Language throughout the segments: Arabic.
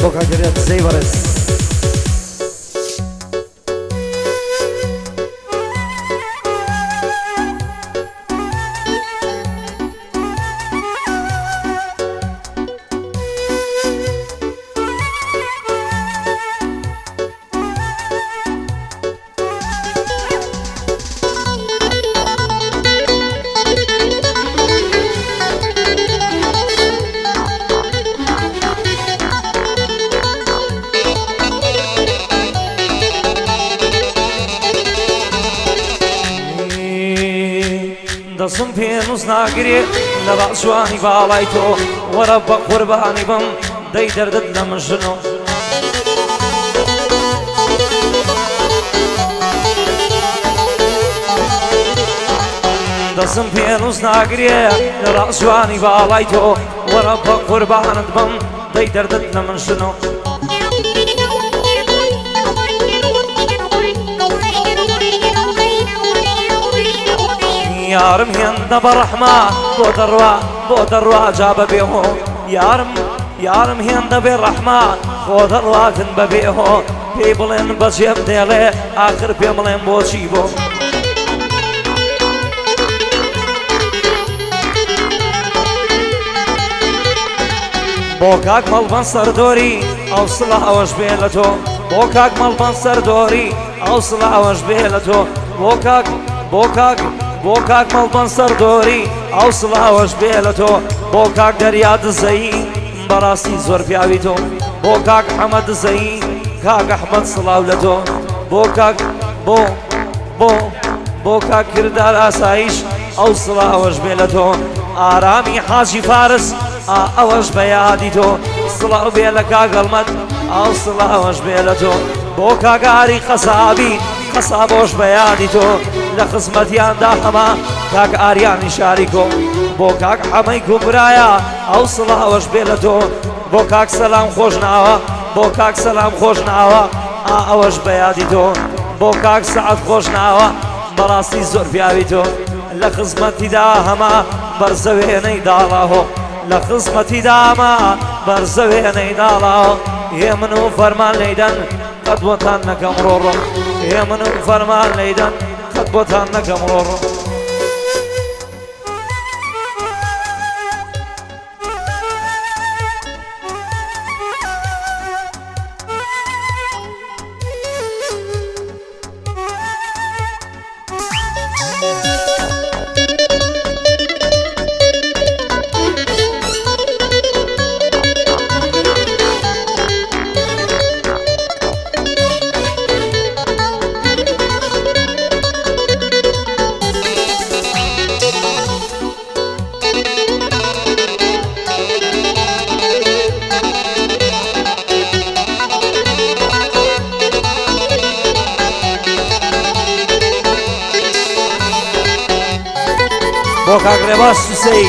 بۆکە گەرێت زەی بەڕێز دەسم پێنووس ناگرێ لە باشوانی باڵای تۆ وەرە بە قوربانی بم دەی دەردت لە مژنۆ دەسم پێنووس ناگرێ لە باشوانی باڵای تۆ وەرە بە قوربانت بم دەی دەردت لە مژنۆ یارم هێندە بە ڕەحمان بۆ دەڕوا جا بەبێهۆ یارم هێندە بێ ڕەحمان بۆ دەڕواتن بەبێهۆ پێی بڵێن بەجێم دێڵێ ئاخر پێ بڵێن بۆچی بۆ بۆ کاک مەڵبەن سەردۆری ئەوسڵە ئەوەش بێ لە تۆ بۆ کاک مەڵبەن سەردۆری ئەوسڵە ئەوەش بێ لە تۆ بۆ کاک مەڵبەن سەردۆری ئەوسڵە ئەوەش بێ لە تۆ بۆ کاک دەریا دزەیی بەڕاستی زۆر پیاوی تۆ بۆ کاک حەمەد دزەیی کاک ئەحمەد سڵاو لە تۆ بۆ کاک کردار ئاسایش ئەوسڵە ئەوەش بێ لە تۆ ئارامی حاجی فارس ئەوەش بە یادی تۆ سڵاو بێ لە کاک ئەڵمەد ئەوسڵە ئەوەش بێ لە تۆ بۆ کاگاری قەسابی قەسابۆش بە یادی تۆ لە خزمەتیاندا هەما کاک ئاریانی شاری کۆ بۆ کاک حەمەی کوبرایە ئەوسڵە ئەوەش بێ لە تۆ بۆ کاک سەلام خۆش ناوە بۆ کاک سەلام خۆش ناوە ئەوەش بە یادی تۆ بۆ کاک سەعەد خۆش ناوە بەڕاستی زۆر پیاوی تۆ لە خزمەتیدا هەما بەرزەوێنەی داڵاهۆ لە خزمەتیدا هەما بەرزەوێنەی داڵاهۆ هێ من و فەرمان لەیدەن قەت بۆتان نەکەم ڕۆڕۆ هێ من و فەرمان لەیدەن قەت بۆتان نەکەم ڕۆڕۆ بۆ کاک ڕێباز سوسەی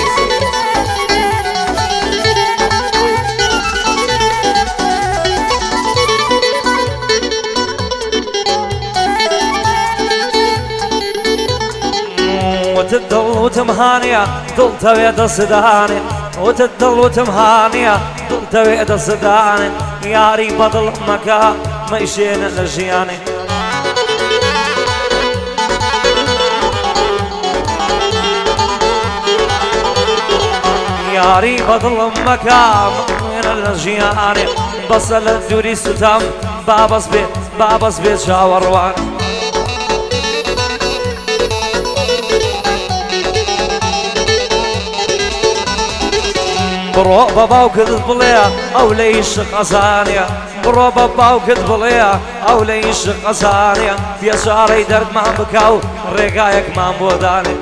وتت دڵ وتم هانیە دڵتەوێ دەسدانێ وتت دڵ وتم هانیە دڵتەوێ دەسدانێ یاری بەدڵ مەکە مەیشێنە لە ژیانێ یاری بەدڵم مەکە مێنە لە ژیانێ بەسە لە دووری سوتام بابەس بێ چاوەڕوان بڕۆ بە باوکت بڵێ ئەو لە ئیشق ئەزانێ بڕۆ بە باوکت بڵێ ئەو لە ئیشق ئەزانێ بێچارەی دەردمان بکە و ڕێگایەکمان بۆ دانێ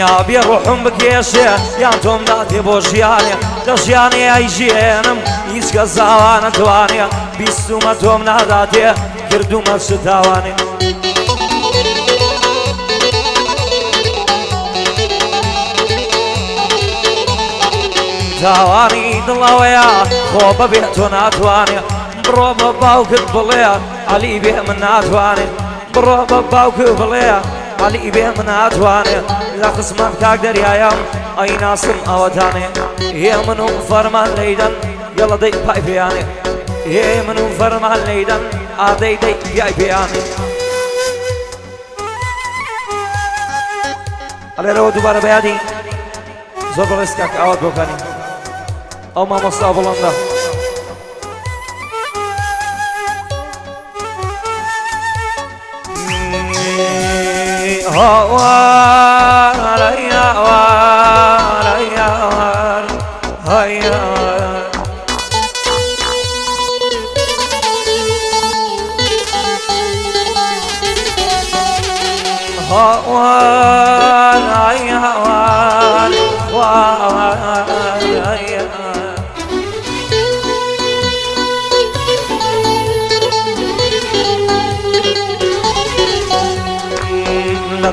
یا بێ ڕوحم بکێشێ یان تۆم داتێ بۆ ژیانێ لە ژیانێ ئەیژێنم هیچ کەس زاوا نەتوانێ بیستومە تۆم ناداتێ کردومە چ تاوانێ تاوانی دڵەوەیە خۆ بەبێ تۆ ناتوانێ بڕۆ بە باوکت بڵێ عەلی بێ من ناتوانێ بڕۆ بە باوکت بڵێ علی بێ من ناتوانێ لە قسمەت کاک دەریایەم ئەی ناسم ئەوەتانێ هێ من و فەرمان لەیدەن یەڵە دەی پای پێیانێ هێ من و فەرمان لەیدەن ئادەی دەی یای پێیانێ ئەلێرەوە دووبارە بەیادی زۆر بەڕێز کاک ئاوات بۆکانی ئەو مامۆستا بڵەندە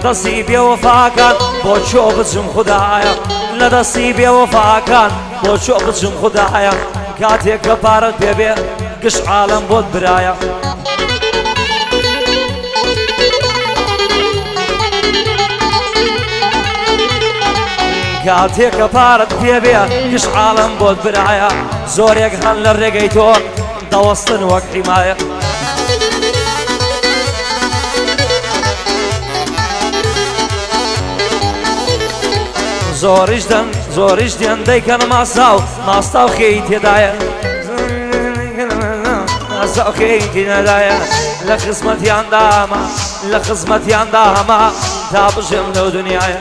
لدەستی بێوەفاکان بۆ چۆ بچم خوددایە لەدەستی بێوەفاکان بۆ چۆ بچم خوددایە کاتێک کە پارەت پێبێ گشت عالەم بۆت برایە کاتێک کە پارەت پێبێ گشت عالەم بۆت برایە زۆرێک هەن لە ڕێگەی تۆ دەوەستن وەک حیمایە زۆریش دێن دەیکەن ماستا و خێی تێدایە ماستا و خێی تێدایە لە خزمەتیاندا هەما تا بژێم لەو دنیایە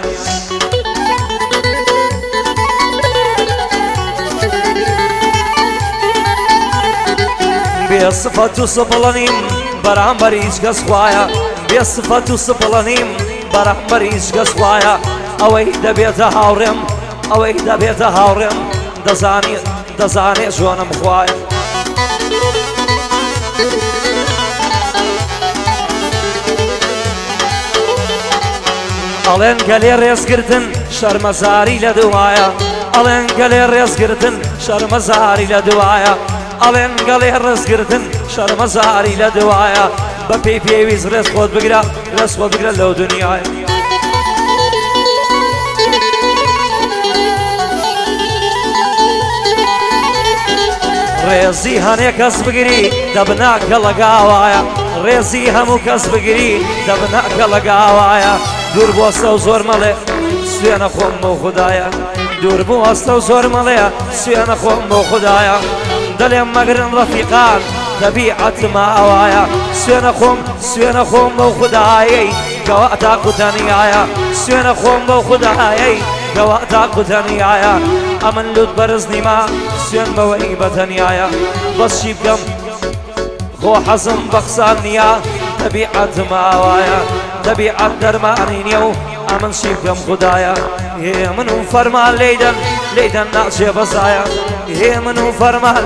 بێ سفەت و سپڵەنیم بەرامبەر هیچ کەس خوایە بێ سفەت و سپڵەنیم بەرامبەر هیچ کەس خوایە ئەوەی دەبێتە هاوڕێم ئەوەی دەبێتە هاوڕێم دەزانێ ژۆنم خوایە ئەڵێن گەلێ ڕێزگرتن شەرمەزاری لە دوایە ئەڵێن گەلێ ڕێزگرتن شەرمەزاری لە دوایە ئەڵێن گەڵێ ڕێزگرتن شەرمەزاری لە دوایە بە پێی پێویست ڕێز خۆت بگرە ڕێز خۆت بگرە لەو دنیایە ڕێزی هەنێ کەس بگری دەبناکە لەگاوایە ڕێزی هەموو کەس بگری دەبناکە لەگاوایە دوور بۆ ئەستە و زۆر مەڵێ سوێنە خۆم بۆ خوددایە دوور بۆ ئەستە و زۆر مەڵێ سوێنە خۆم بۆ خوددایە دەڵێم مەگرن ڕەفیقان تەبیعەتما ئەوایە سوێنە خۆم بۆ خوددایەی کەوا تاقوتەنیایە سوێنە خۆم بۆ خوددایەی کەوا تاقوتەنیایە ئەمن لوت بەرز نیمە سوێن بەوەی بەتەنیایە بەس چی بکەم خۆ حەزم بە قسان نییە تەبیعەتما ئەوایە تەبیعەت دەرمانی نییە و ئەمن چی بکەم خوددایە هێ من و فەرمان لەیدەن ناچێ بەزایە هێ من و فەرمان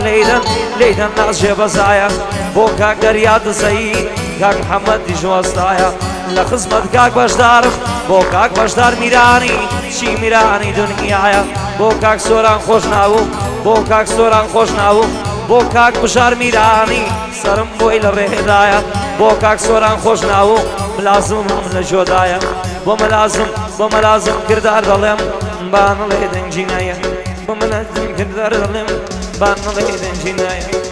لەیدەن ناچێ بەزایە بۆ کاک دەریا دزەیی کاک محەممەد دیژوەستایە لە خزمەت کاک بەشدارم بۆ کاک بەشدار میرانی چی میرانی دنیایە بۆ کاک سۆران خۆش ناوم بۆ کاک سۆران خۆش ناوم بۆ کاک بژار میرانی سرم بۆی لە ڕێدایە بۆ کاک سۆران خۆش ناوم ملازمم لە جۆدایە بۆ مەلازم کردار دەڵێم بانەڵێ دەنجینایە بۆ مەلازم کردار دەڵێم بانەڵێ دەنجینایە